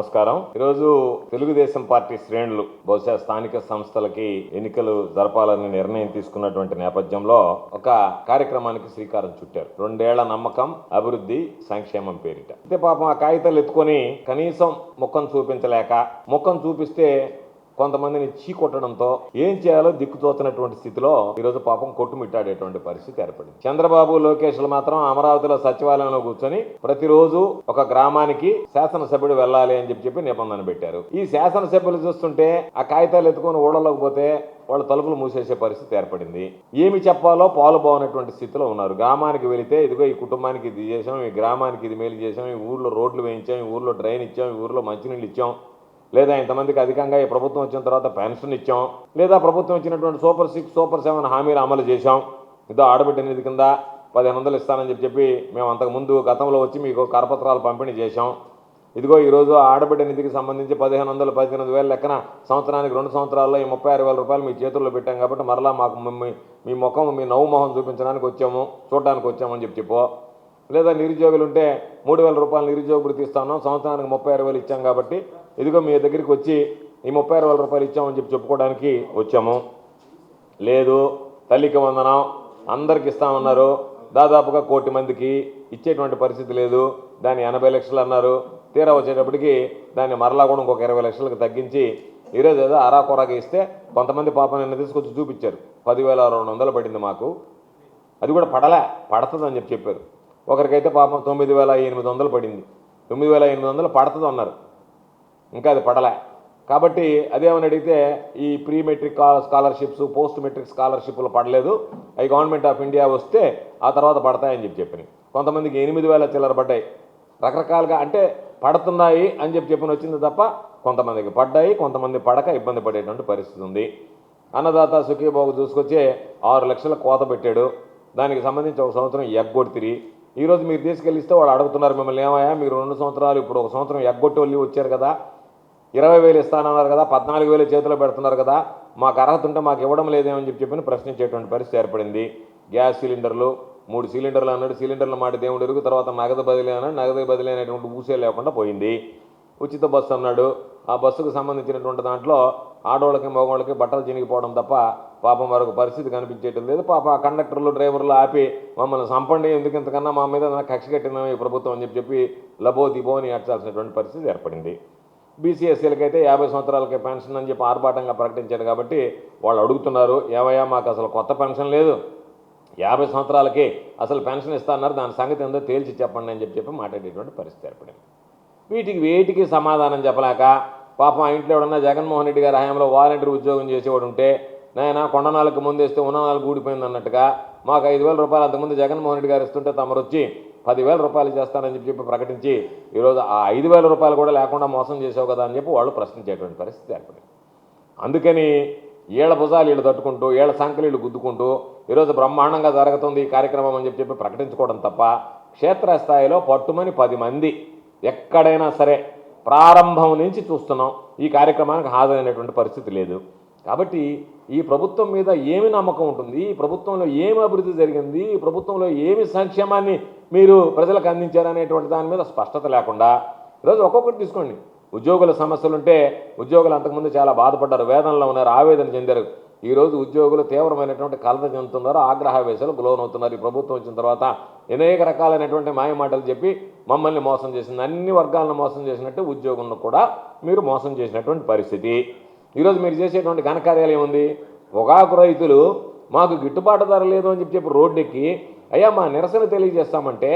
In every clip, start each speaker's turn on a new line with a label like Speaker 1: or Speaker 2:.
Speaker 1: నమస్కారం. ఈరోజు తెలుగుదేశం పార్టీ శ్రేణులు బహుశా స్థానిక సంస్థలకి ఎన్నికలు జరపాలని నిర్ణయం తీసుకున్నటువంటి నేపథ్యంలో ఒక కార్యక్రమానికి శ్రీకారం చుట్టారు. 2 ఏళ్ల నమ్మకం, అభివృద్ధి, సంక్షేమం పేరిట. అయితే పాపం ఆ కాగితాలు ఎత్తుకొని కనీసం ముఖం చూపించలేక, ముఖం చూపిస్తే కొంతమందిని చీకొట్టడంతో ఏం చేయాలో దిక్కుతోచినటువంటి స్థితిలో ఈరోజు పాపం కొట్టుమిట్టాడేటువంటి పరిస్థితి ఏర్పడింది. చంద్రబాబు, లోకేష్లు మాత్రం అమరావతిలో సచివాలయంలో కూర్చొని ప్రతిరోజు ఒక గ్రామానికి శాసనసభ్యుడు వెళ్ళాలి అని చెప్పి నిబంధన పెట్టారు. ఈ శాసనసభ్యులు చూస్తుంటే ఆ కాగితాలు ఎత్తుకొని ఊళ్ళలోకి పోతే వాళ్ళు తలుపులు మూసేసే పరిస్థితి ఏర్పడింది. ఏమి చెప్పాలో పాలుపోనటువంటి స్థితిలో ఉన్నారు. గ్రామానికి వెళితే ఇదిగో ఈ కుటుంబానికి ఇది చేసాం, ఈ గ్రామానికి ఇది మేలు చేసాం, ఈ ఊర్లో రోడ్లు వేయించాం, ఈ ఊర్లో డ్రైన్ ఇచ్చాం, ఈ ఊర్లో మంచినీళ్ళు ఇచ్చాం, లేదా ఇంతమందికి అధికంగా ఈ ప్రభుత్వం వచ్చిన తర్వాత పెన్షన్ ఇచ్చాం, లేదా ప్రభుత్వం ఇచ్చినటువంటి సూపర్ 6, సూపర్ 7 హామీలు అమలు చేశాం, ఇదో ఆడబిడ్డ నిధి కింద 1500 ఇస్తానని చెప్పి మేము అంతకుముందు గతంలో వచ్చి మీకు కరపత్రాలు పంపిణీ చేశాం, ఇదిగో ఈరోజు ఆడబిడ్డ నిధికి సంబంధించి 1500, 18,000 లెక్కన సంవత్సరానికి 2 సంవత్సరాల్లో ఈ 36,000 రూపాయలు మీ చేతుల్లో పెట్టాం కాబట్టి మరలా మాకు మీ ముఖం, మీ నవ్వు మొహం చూపించడానికి వచ్చాము, చూడడానికి వచ్చామని చెప్పో, లేదా నిరుద్యోగులు ఉంటే 3,000 రూపాయలు నిరుద్యోగ వృత్తి ఇస్తాను, సంవత్సరానికి 36,000 ఇచ్చాం కాబట్టి ఇదిగో మీ దగ్గరికి వచ్చి ఈ 36,000 రూపాయలు ఇచ్చామని చెప్పుకోవడానికి వచ్చాము. లేదు, తల్లికి వందనం అందరికి ఇస్తామన్నారు, దాదాపుగా 1 కోటి మందికి ఇచ్చేటువంటి పరిస్థితి లేదు, దాన్ని 80 లక్షలు అన్నారు. తీరా వచ్చేటప్పటికి దాన్ని మరలా కూడా ఇంకొక 20 లక్షలకు తగ్గించి ఈరోజు ఏదో అరాకొరాగా ఇస్తే కొంతమంది పాపం నిన్న తీసుకొచ్చి చూపించారు, 10,200 పడింది మాకు, అది కూడా పడుతుందని చెప్పారు. ఒకరికైతే పాపం 9,800 పడింది, 9,800 పడుతుంది అన్నారు, ఇంకా అది పడలే. కాబట్టి అదేమని అడిగితే ఈ pre matric scholarships, post matric స్కాలర్షిప్లు పడలేదు, అవి గవర్నమెంట్ ఆఫ్ ఇండియా వస్తే ఆ తర్వాత పడతాయని చెప్పినాయి. కొంతమందికి 8,000 చిల్లర పడ్డాయి. రకరకాలుగా అంటే పడుతున్నాయి అని చెప్పిన వచ్చింది తప్ప కొంతమందికి పడ్డాయి, కొంతమంది పడక ఇబ్బంది పడేటువంటి పరిస్థితి ఉంది. అన్నదాత సుఖీబాబు చూసుకొచ్చే 6 లక్షల కోత పెట్టాడు, దానికి సంబంధించి ఒక సంవత్సరం ఎగ్గొడితిరి. ఈరోజు మీరు తీసుకెళ్ళిస్తే వాళ్ళు అడుగుతున్నారు మిమ్మల్ని, ఏమయ్యా మీరు 2 సంవత్సరాలు ఇప్పుడు ఒక సంవత్సరం ఎగ్గొట్టి వెళ్ళి వచ్చారు కదా, 20,000 ఇస్తానన్నారు కదా, 14,000 చేతిలో పెడుతున్నారు కదా, మాకు అర్హత ఉంటే మాకు ఇవ్వడం లేదేమని చెప్పి ప్రశ్నించేటువంటి పరిస్థితి ఏర్పడింది. గ్యాస్ సిలిండర్లు 3 సిలిండర్లు అన్నాడు, సిలిండర్లు మాట దేవుడు ఎరుగు, తర్వాత నగదు బదిలీ అన్నాడు, నగదు బదిలీ అనేటువంటి ఊసే లేకుండా పోయింది. ఉచిత బస్సు అన్నాడు, ఆ బస్సుకు సంబంధించినటువంటి దాంట్లో ఆడవాళ్ళకి మగవాళ్ళకి బట్టలు చినిగిపోవడం తప్ప పాపం మరొక పరిస్థితి కనిపించేయటం లేదు. పాప ఆ కండక్టర్లు, డ్రైవర్లు ఆపి మమ్మల్ని సంపండి, ఎందుకు ఇంతకన్నా మా మీద కక్ష కట్టిన ఈ ప్రభుత్వం అని చెప్పి లబో దిబో అని ఏడ్చాల్సినటువంటి పరిస్థితి ఏర్పడింది. బీసీఎస్సీలకి అయితే 50 సంవత్సరాలకి పెన్షన్ అని చెప్పి ఆర్భాటంగా ప్రకటించాడు కాబట్టి వాళ్ళు అడుగుతున్నారు, ఏమయ్యా మాకు అసలు కొత్త పెన్షన్ లేదు, 50 సంవత్సరాలకి అసలు పెన్షన్ ఇస్తాన్నారు, దాని సంగతి ఏందో తేల్చి చెప్పండి అని చెప్పి మాట్లాడేటువంటి పరిస్థితి ఏర్పడింది. వేటికి సమాధానం చెప్పలేక పాపం ఆ ఇంట్లో ఎవడన్నా జగన్మోహన్ రెడ్డి గారి హయాంలో వాలంటీర్ ఉద్యోగం చేసేవాడు ఉంటే, నాయన కొండనాలకు ముందేస్తే ఉన్ననాలకు ఊడిపోయింది అన్నట్టుగా మాకు 5,000 రూపాయలు అంతకుముందు జగన్మోహన్ రెడ్డి గారు ఇస్తుంటే తమరు వచ్చి 10,000 రూపాయలు చేస్తానని చెప్పి ప్రకటించి ఈరోజు ఆ 5,000 రూపాయలు కూడా లేకుండా మోసం చేసావు కదా అని చెప్పి వాళ్ళు ప్రశ్నించేటువంటి పరిస్థితి ఏర్పడింది. అందుకని ఏళ్ల భుజాలు వీళ్ళు తట్టుకుంటూ, ఏళ్ల సంఖ్యలు వీళ్ళు గుద్దుకుంటూ ఈరోజు బ్రహ్మాండంగా జరుగుతుంది ఈ కార్యక్రమం అని చెప్పి ప్రకటించుకోవడం తప్ప క్షేత్రస్థాయిలో పట్టుమని 10 మంది ఎక్కడైనా సరే ప్రారంభం నుంచి చూస్తున్నాం ఈ కార్యక్రమానికి హాజరైనటువంటి పరిస్థితి లేదు. కాబట్టి ఈ ప్రభుత్వం మీద ఏమి నమ్మకం ఉంటుంది, ఈ ప్రభుత్వంలో ఏమి అభివృద్ధి జరిగింది, ఈ ప్రభుత్వంలో ఏమి సంక్షేమాన్ని మీరు ప్రజలకు అందించారనేటువంటి దాని మీద స్పష్టత లేకుండా ఈరోజు ఒక్కొక్కటి తీసుకోండి. ఉద్యోగుల సమస్యలుంటే ఉద్యోగులు అంతకుముందు చాలా బాధపడ్డారు, వేదనలో ఉన్నారు, ఆవేదన చెందారు. ఈరోజు ఉద్యోగులు తీవ్రమైనటువంటి కలత చెందుతున్నారు, ఆగ్రహావేశాలకు లోనవుతున్నారు. ఈ ప్రభుత్వం వచ్చిన తర్వాత అనేక రకాలైనటువంటి మాయమాటలు చెప్పి మమ్మల్ని మోసం చేసింది, అన్ని వర్గాలను మోసం చేసినట్టు ఉద్యోగులను కూడా మీరు మోసం చేసినటువంటి పరిస్థితి. ఈరోజు మీరు చేసేటువంటి ఘనకార్యాలు ఏముంది, పొగాకు రైతులు మాకు గిట్టుబాటు ధర లేదు అని చెప్పి రోడ్డెక్కి అయ్యా మా నిరసన తెలియజేస్తామంటే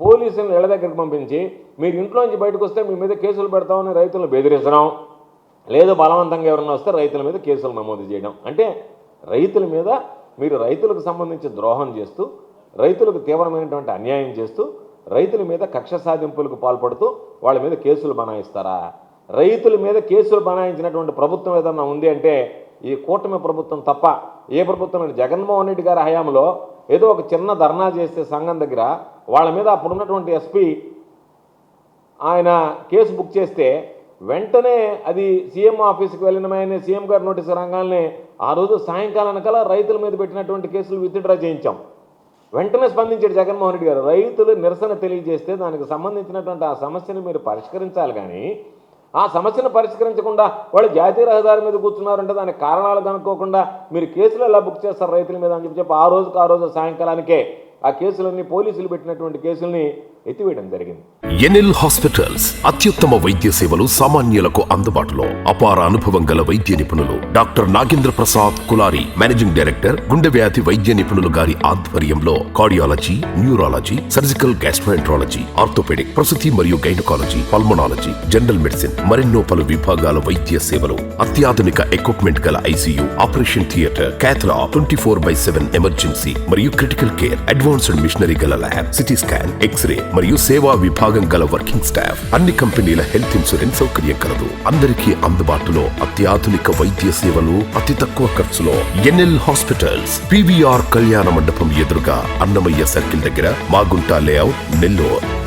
Speaker 1: పోలీసులను ఇళ్ల దగ్గరికి పంపించి మీరు ఇంట్లోంచి బయటకు వస్తే మీ మీద కేసులు పెడతామని రైతులను బెదిరించడం, లేదు బలవంతంగా ఎవరైనా వస్తే రైతుల మీద కేసులు నమోదు చేయడం. అంటే రైతుల మీద మీరు రైతులకు సంబంధించి ద్రోహం చేస్తూ, రైతులకు తీవ్రమైనటువంటి అన్యాయం చేస్తూ, రైతుల మీద కక్ష సాధింపులకు పాల్పడుతూ వాళ్ళ మీద కేసులు బనాయిస్తారా? రైతుల మీద కేసులు బనాయించినటువంటి ప్రభుత్వం ఏదన్నా ఉంది అంటే ఈ కూటమి ప్రభుత్వం తప్ప ఏ ప్రభుత్వం? జగన్మోహన్ రెడ్డి గారి హయాంలో ఏదో ఒక చిన్న ధర్నా చేస్తే సంఘం దగ్గర వాళ్ళ మీద అప్పుడున్నటువంటి ఎస్పీ ఆయన కేసు బుక్ చేస్తే వెంటనే అది సీఎం ఆఫీస్కి వెళ్ళినమని సీఎం గారి నోటీసు రంగాల్ని ఆ రోజు సాయంకాలానికల్లా రైతుల మీద పెట్టినటువంటి కేసులు విత్డ్రా చేయించాం. వెంటనే స్పందించాడు జగన్మోహన్ రెడ్డి గారు. రైతులు నిరసన తెలియజేస్తే దానికి సంబంధించినటువంటి ఆ సమస్యను మీరు పరిష్కరించాలి, కానీ ఆ సమస్యను పరిష్కరించకుండా వాళ్ళు జాతీయ రహదారి మీద కూర్చున్నారంటే దానికి కారణాలు కనుక్కోకుండా మీరు కేసులు ఎలా బుక్ చేస్తారు రైతుల మీద అని చెప్పి ఆ రోజు సాయంకాలానికే ఆ కేసులన్నీ పోలీసులు పెట్టినటువంటి కేసుల్ని ఎత్తివేయడం జరిగింది.
Speaker 2: ఎన్ఎల్ హాస్పిటల్స్ అత్యుత్తమ వైద్య సేవలు సామాన్యులకు అందుబాటులో. అపార అనుభవం గల వైద్య నిపుణులు doctor Nagendra Prasad Kulari, managing director, గుండె వ్యాధి వైద్య నిపుణులు గారి ఆధ్వర్యంలో cardiology, neurology, surgical gastroenterology, orthopaedic, ప్రసూతి మరియు గైనకాలజీ, పల్మనాలజీ, జనరల్ మెడిసిన్ మరెన్నో పలు విభాగాల వైద్య సేవలు. అత్యాధునిక ఎక్విప్మెంట్ గల ఐసీయూ, ఆపరేషన్ థియేటర్, క్యాథ్లా, 24/7 ఎమర్జెన్సీ మరియు క్రిటికల్ కేర్, అడ్వాన్స్డ్ మిషనరీ గల ల్యాబ్, సిటీ స్కాన్, ఎక్స్రే మరియు సేవా విభాగం గల వర్కింగ్ స్టాఫ్. అన్ని కంపెనీల హెల్త్ ఇన్సూరెన్స్ సౌకర్యం కలదు. అందరికీ అందుబాటులో అత్యాధునిక వైద్య సేవలు అతి తక్కువ ఖర్చులో. ఎన్ఎల్ హాస్పిటల్స్, PVR కళ్యాణ మండపం ఎదురుగా, అన్నమయ్య సర్కిల్ దగ్గర, మాగుంట లేఅవుట్, నెల్లూరు.